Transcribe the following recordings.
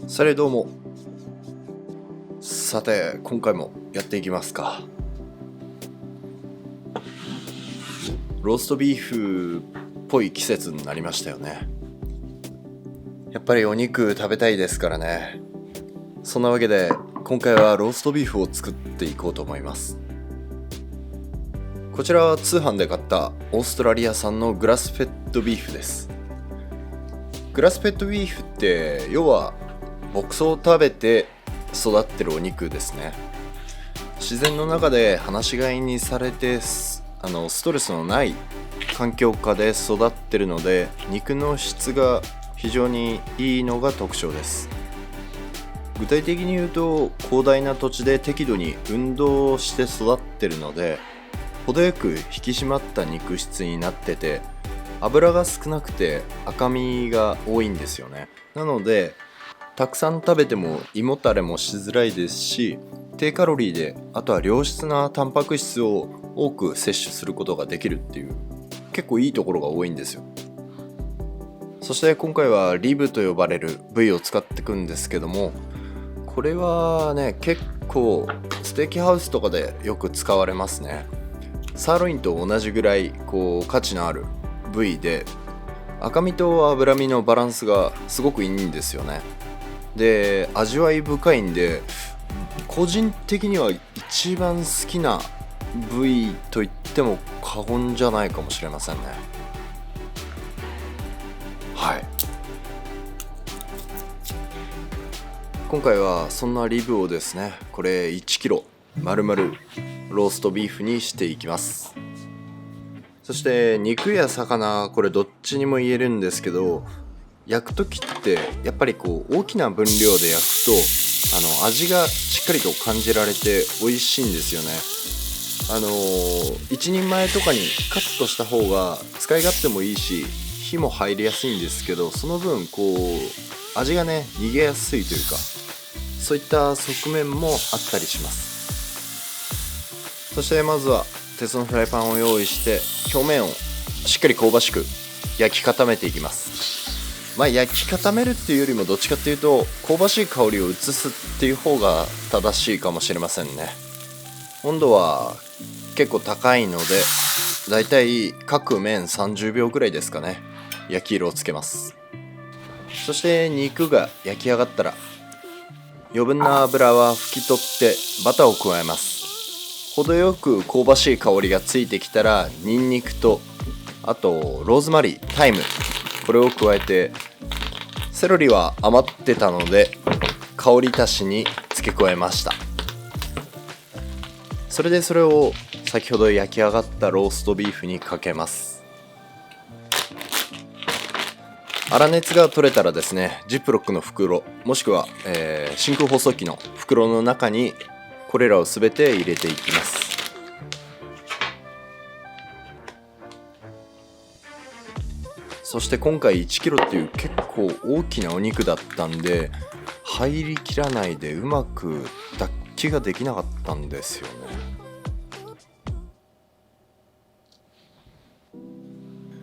それどうも。さて今回もやっていきますか。ローストビーフっぽい季節になりましたよね。やっぱりお肉食べたいですからね。そんなわけで今回はローストビーフを作っていこうと思います。こちらは通販で買ったオーストラリア産のグラスフェッドビーフです。グラスフェッドビーフって要は牧草を食べて育ってるお肉ですね。自然の中で放し飼いにされてストレスのない環境下で育ってるので、肉の質が非常にいいのが特徴です。具体的に言うと、広大な土地で適度に運動をして育ってるので、程よく引き締まった肉質になってて、脂が少なくて赤身が多いんですよね。なのでたくさん食べても胃もたれもしづらいですし、低カロリーで、あとは良質なタンパク質を多く摂取することができるっていう結構いいところが多いんですよ。そして今回はリブと呼ばれる部位を使っていくんですけども、これはね結構ステーキハウスとかでよく使われますね。サーロインと同じぐらい価値のある部位で、赤身と脂身のバランスがすごくいいんですよね。で、味わい深いんで、個人的には一番好きな部位と言っても過言じゃないかもしれませんね。はい。今回はそんなリブをですね、これ1キロ丸々ローストビーフにしていきます。そして肉や魚、これどっちにも言えるんですけど、焼くときってやっぱり大きな分量で焼くと味がしっかりと感じられて美味しいんですよね。一人前とかにカットした方が使い勝手もいいし火も入りやすいんですけど、その分味がね逃げやすいというか、そういった側面もあったりします。そしてまずは鉄のフライパンを用意して表面をしっかり香ばしく焼き固めていきます。焼き固めるっていうよりもどっちかっていうと香ばしい香りを移すっていう方が正しいかもしれませんね。温度は結構高いので、だいたい各面30秒くらいですかね、焼き色をつけます。そして肉が焼き上がったら余分な油は拭き取ってバターを加えます。程よく香ばしい香りがついてきたらニンニクと、あとローズマリー、タイム、これを加えて、セロリは余ってたので香り足しに付け加えました。それを先ほど焼き上がったローストビーフにかけます。粗熱が取れたらですね、ジップロックの袋もしくは、真空包装機の袋の中にこれらをすべて入れていきます。そして今回1キロっていう結構大きなお肉だったんで、入りきらないでうまく脱気ができなかったんですよ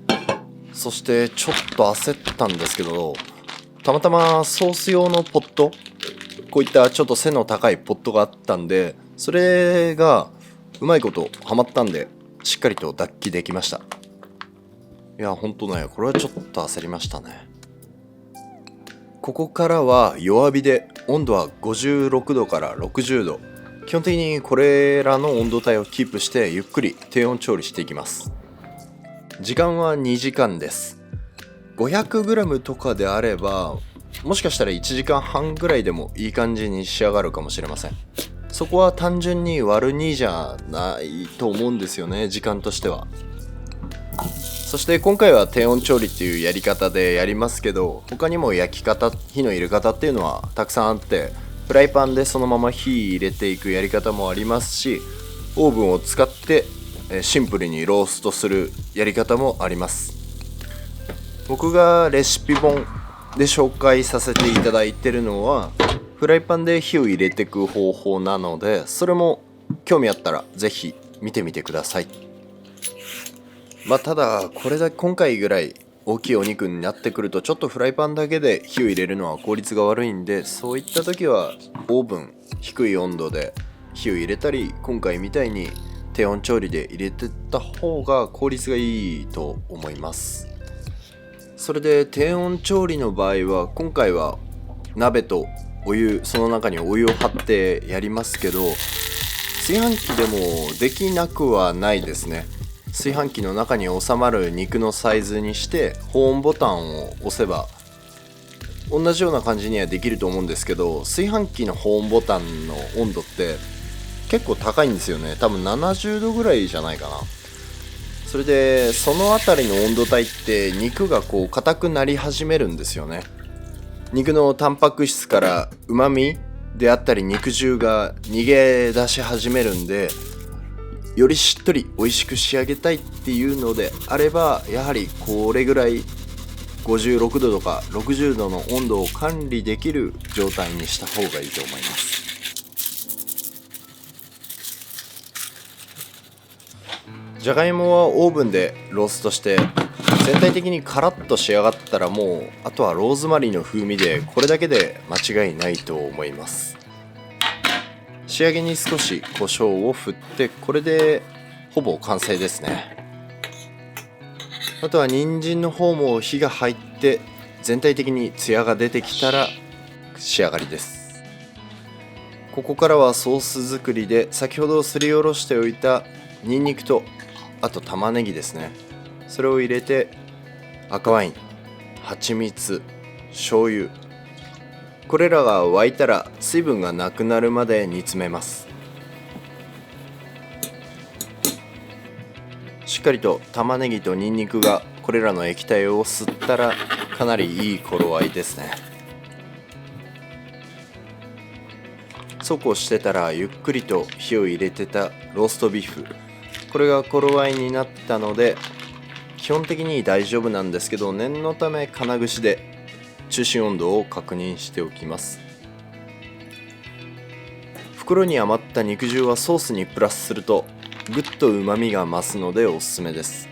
ね。そしてちょっと焦ったんですけど、たまたまソース用のポット、こういったちょっと背の高いポットがあったんで、それがうまいことはまったんでしっかりと脱気できました。いやほんとね、これはちょっと焦りましたね。ここからは弱火で、温度は56度から60度、基本的にこれらの温度帯をキープしてゆっくり低温調理していきます。時間は2時間です。 500g とかであればもしかしたら1時間半ぐらいでもいい感じに仕上がるかもしれません。そこは単純に割る2じゃないと思うんですよね、時間としては。そして今回は低温調理っていうやり方でやりますけど、他にも焼き方、火の入れ方っていうのはたくさんあって、フライパンでそのまま火入れていくやり方もありますし、オーブンを使ってシンプルにローストするやり方もあります。僕がレシピ本で紹介させていただいてるのはフライパンで火を入れていく方法なので、それも興味あったらぜひ見てみてください。ただこれだけ今回ぐらい大きいお肉になってくるとちょっとフライパンだけで火を入れるのは効率が悪いんで、そういった時はオーブン低い温度で火を入れたり、今回みたいに低温調理で入れてった方が効率がいいと思います。それで低温調理の場合は、今回は鍋とお湯、その中にお湯を張ってやりますけど、炊飯器でもできなくはないですね。炊飯器の中に収まる肉のサイズにして保温ボタンを押せば同じような感じにはできると思うんですけど、炊飯器の保温ボタンの温度って結構高いんですよね。多分70度ぐらいじゃないかな。それでそのあたりの温度帯って肉がこう硬くなり始めるんですよね。肉のタンパク質から旨味であったり肉汁が逃げ出し始めるんで、よりしっとり美味しく仕上げたいっていうのであれば、やはりこれぐらい56度とか60度の温度を管理できる状態にした方がいいと思います。じゃがいもはオーブンでローストして全体的にカラッと仕上がったら、もうあとはローズマリーの風味でこれだけで間違いないと思います。仕上げに少し胡椒を振って、これでほぼ完成ですね。あとは人参の方も火が入って全体的にツヤが出てきたら仕上がりです。ここからはソース作りで、先ほどすりおろしておいたニンニクとあと玉ねぎですね、それを入れて赤ワイン、蜂蜜、醤油、これらが沸いたら水分がなくなるまで煮詰めます。しっかりと玉ねぎとニンニクがこれらの液体を吸ったらかなりいい頃合いですね。そうこうしてたらゆっくりと火を入れてたローストビーフ、これが頃合いになったので基本的に大丈夫なんですけど、念のため金串で中心温度を確認しておきます。袋に余った肉汁はソースにプラスするとぐっとうまみが増すのでおすすめです。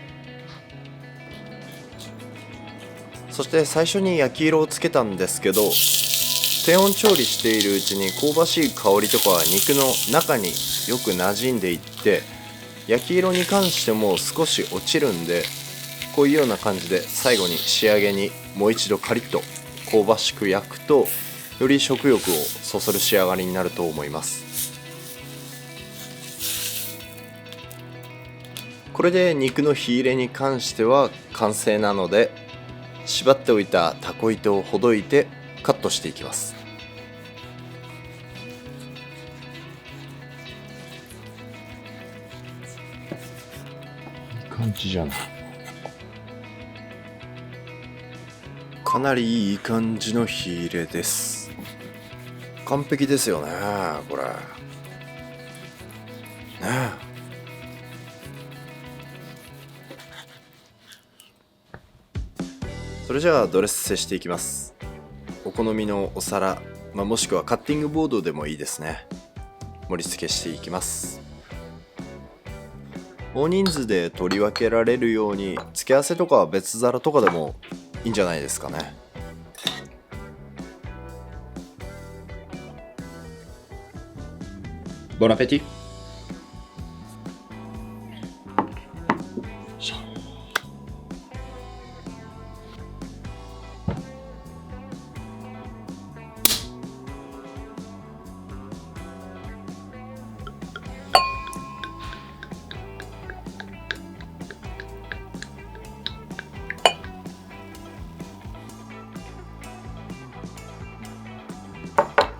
そして最初に焼き色をつけたんですけど、低温調理しているうちに香ばしい香りとかは肉の中によく馴染んでいって、焼き色に関しても少し落ちるんで、こういうような感じで最後に仕上げにもう一度カリッと香ばしく焼くと、より食欲をそそる仕上がりになると思います。これで肉の火入れに関しては完成なので、縛っておいたタコ糸をほどいてカットしていきます。いい感じじゃない。かなりいい感じの火入れです。完璧ですよねこれね。それじゃあドレス接していきます。お好みのお皿、もしくはカッティングボードでもいいですね。盛り付けしていきます。大人数で取り分けられるように付け合わせとかは別皿とかでもいいんじゃないですかね。ボナペティ。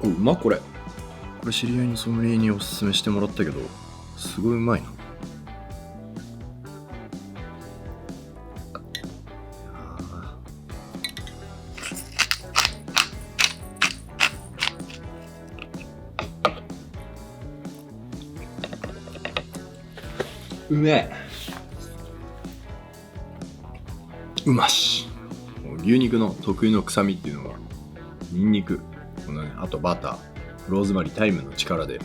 うまこれ。これ知り合いのソムリエにおすすめしてもらったけど、すごいうまいな。うめえ。うまし。牛肉の特有の臭みっていうのはニンニク、あとバター、ローズマリー、タイムの力で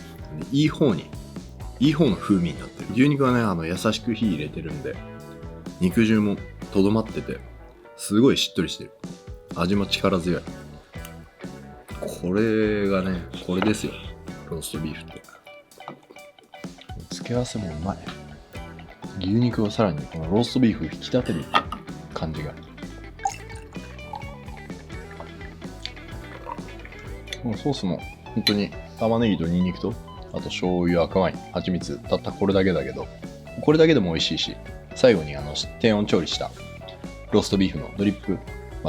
いい方の風味になってる。牛肉はね、優しく火入れてるんで肉汁もとどまっててすごいしっとりしてる。味も力強い。これがね、これですよ。ローストビーフって。付け合わせもうまい。牛肉をさらにこのローストビーフ引き立てる感じが。このソースも本当に玉ねぎとニンニクと、あと醤油、赤ワイン、蜂蜜、たったこれだけだけど、これだけでも美味しいし、最後に低温調理したローストビーフのドリップ、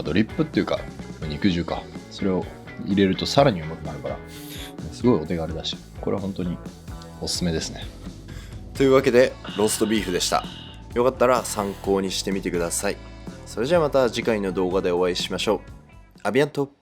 ドリップっていうか肉汁か、それを入れるとさらにうまくなるから、すごいお手軽だし、これは本当におすすめですね。というわけでローストビーフでした。よかったら参考にしてみてください。それじゃあまた次回の動画でお会いしましょう。アビアント。